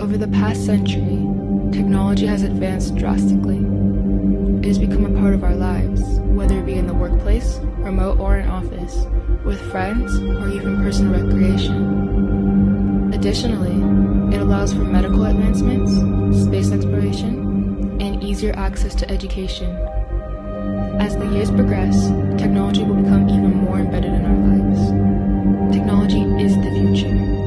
Over the past century, technology has advanced drastically. It has become a part of our lives, whether it be in the workplace, remote or in office, with friends, or even personal recreation. Additionally, it allows for medical advancements, space exploration, and easier access to education. As the years progress, technology will become even more embedded in our lives. Technology is the future.